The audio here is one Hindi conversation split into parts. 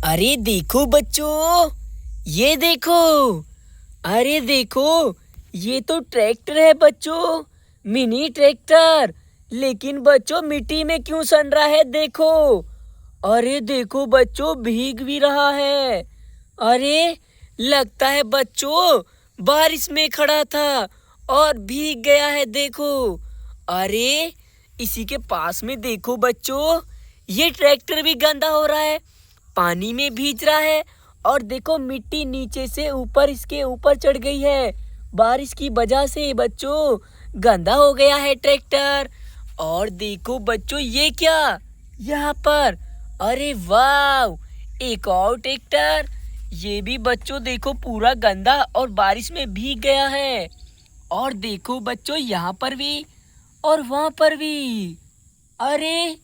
अरे देखो बच्चों, ये देखो। अरे देखो, ये तो ट्रैक्टर है बच्चों, मिनी ट्रैक्टर। लेकिन बच्चों मिट्टी में क्यों सन रहा है देखो। अरे देखो बच्चों, भीग भी रहा है। अरे लगता है बच्चों बारिश में खड़ा था और भीग गया है देखो। अरे इसी के पास में देखो बच्चों, ये ट्रैक्टर भी गंदा हो रहा है, पानी में भीग रहा है। और देखो मिट्टी नीचे से ऊपर इसके ऊपर चढ़ गई है। बारिश की वजह से बच्चों गंदा हो गया है ट्रैक्टर। और देखो बच्चों, ये क्या यहाँ पर। अरे वाह, एक और ट्रैक्टर। ये भी बच्चों देखो पूरा गंदा और बारिश में भीग गया है। और देखो बच्चों, यहाँ पर भी और वहां पर भी। अरे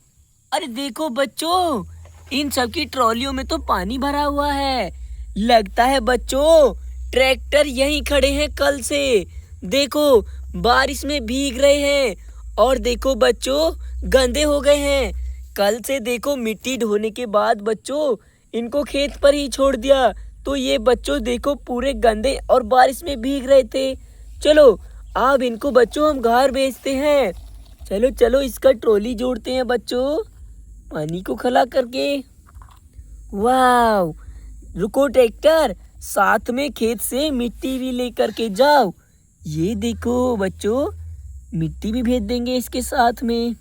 अरे देखो बच्चों, इन सब की ट्रॉलियों में तो पानी भरा हुआ है। लगता है बच्चों ट्रैक्टर यहीं खड़े हैं कल से। देखो बारिश में भीग रहे हैं और देखो बच्चों गंदे हो गए हैं। कल से देखो मिट्टी ढोने के बाद बच्चों इनको खेत पर ही छोड़ दिया, तो ये बच्चों देखो पूरे गंदे और बारिश में भीग रहे थे। चलो अब इनको बच्चों हम घर भेजते हैं। चलो चलो, इसका ट्रॉली जोड़ते हैं बच्चों, पानी को खला करके। वाह, रुको ट्रैक्टर, साथ में खेत से मिट्टी भी लेकर के जाओ। ये देखो बच्चों, मिट्टी भी भेज देंगे इसके साथ में।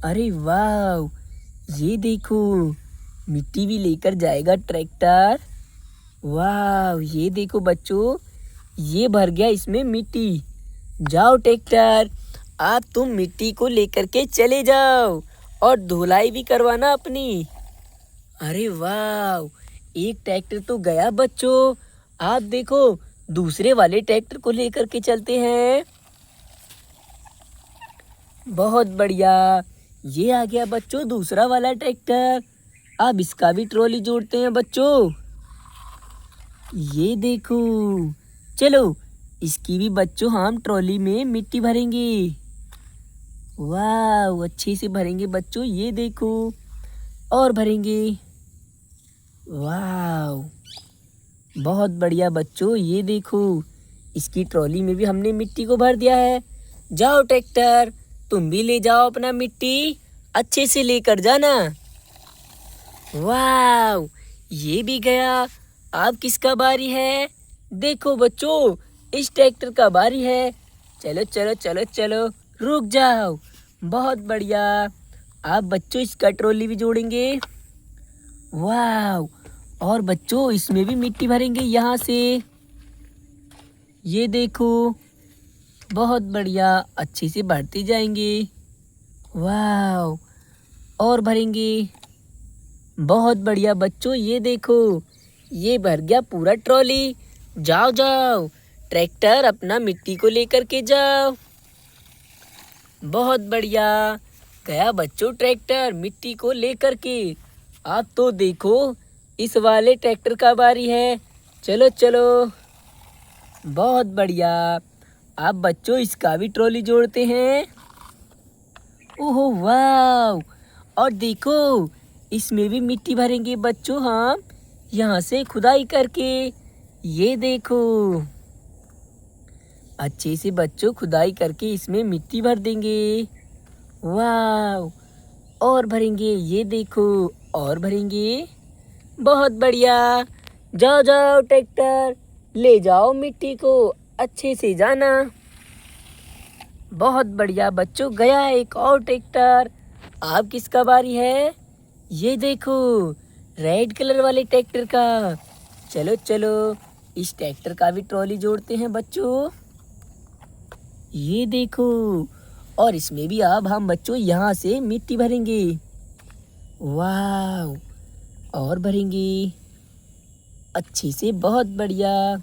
अरे वाह, ये देखो मिट्टी भी लेकर जाएगा ट्रैक्टर। वाह, ये देखो बच्चों, ये भर गया इसमें मिट्टी। जाओ ट्रैक्टर, अब तुम मिट्टी को लेकर के चले जाओ और धुलाई भी करवाना अपनी। अरे वाह, एक ट्रैक्टर तो गया बच्चों। आप देखो दूसरे वाले ट्रैक्टर को लेकर के चलते हैं। बहुत बढ़िया, ये आ गया बच्चों दूसरा वाला ट्रैक्टर। अब इसका भी ट्रॉली जोड़ते हैं बच्चों। ये देखो, चलो इसकी भी बच्चों हम ट्रॉली में मिट्टी भरेंगे। वाह, अच्छे से भरेंगे बच्चों, ये देखो और भरेंगे। वाह, बहुत बढ़िया बच्चों, ये देखो इसकी ट्रॉली में भी हमने मिट्टी को भर दिया है। जाओ ट्रैक्टर, तुम भी ले जाओ अपना मिट्टी, अच्छे से लेकर जाना। वाह, ये भी गया। अब किसका बारी है देखो बच्चों, इस ट्रैक्टर का बारी है। चलो चलो चलो चलो, रुक जाओ। बहुत बढ़िया, आप बच्चों इसका ट्रॉली भी जोड़ेंगे। वाह, और बच्चों इसमें भी मिट्टी भरेंगे यहाँ से। ये देखो, बहुत बढ़िया, अच्छे से भरते जाएंगे। वाह, और भरेंगे। बहुत बढ़िया बच्चों, ये देखो ये भर गया पूरा ट्रॉली। जाओ जाओ ट्रैक्टर, अपना मिट्टी को लेकर के जाओ। बहुत बढ़िया, गया बच्चों ट्रैक्टर मिट्टी को लेकर के। अब तो देखो इस वाले ट्रैक्टर का बारी है। चलो चलो, बहुत बढ़िया, अब बच्चों इसका भी ट्रॉली जोड़ते हैं। ओहो वाह, और देखो इसमें भी मिट्टी भरेंगे बच्चों हम, यहाँ से खुदाई करके। ये देखो, अच्छे से बच्चों खुदाई करके इसमें मिट्टी भर देंगे। वाह, और भरेंगे, ये देखो और भरेंगे। बहुत बढ़िया, जाओ जाओ ट्रैक्टर, ले जाओ मिट्टी को, अच्छे से जाना। बहुत बढ़िया बच्चों, गया एक और ट्रैक्टर। अब किसका बारी है, ये देखो रेड कलर वाले ट्रैक्टर का। चलो चलो, इस ट्रैक्टर का भी ट्रॉली जोड़ते हैं बच्चों। ये देखो, और इसमें भी अब हम बच्चों यहाँ से मिट्टी भरेंगे। वाह, और भरेंगे अच्छे से। बहुत बढ़िया,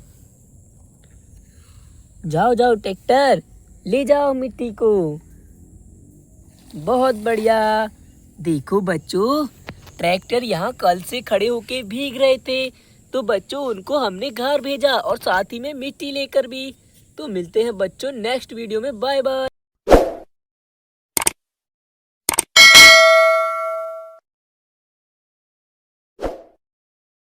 जाओ जाओ ट्रैक्टर, ले जाओ मिट्टी को। बहुत बढ़िया, देखो बच्चों ट्रैक्टर यहाँ कल से खड़े होके भीग रहे थे, तो बच्चों उनको हमने घर भेजा और साथ ही में मिट्टी लेकर भी। तो मिलते हैं बच्चों नेक्स्ट वीडियो में, बाय बाय।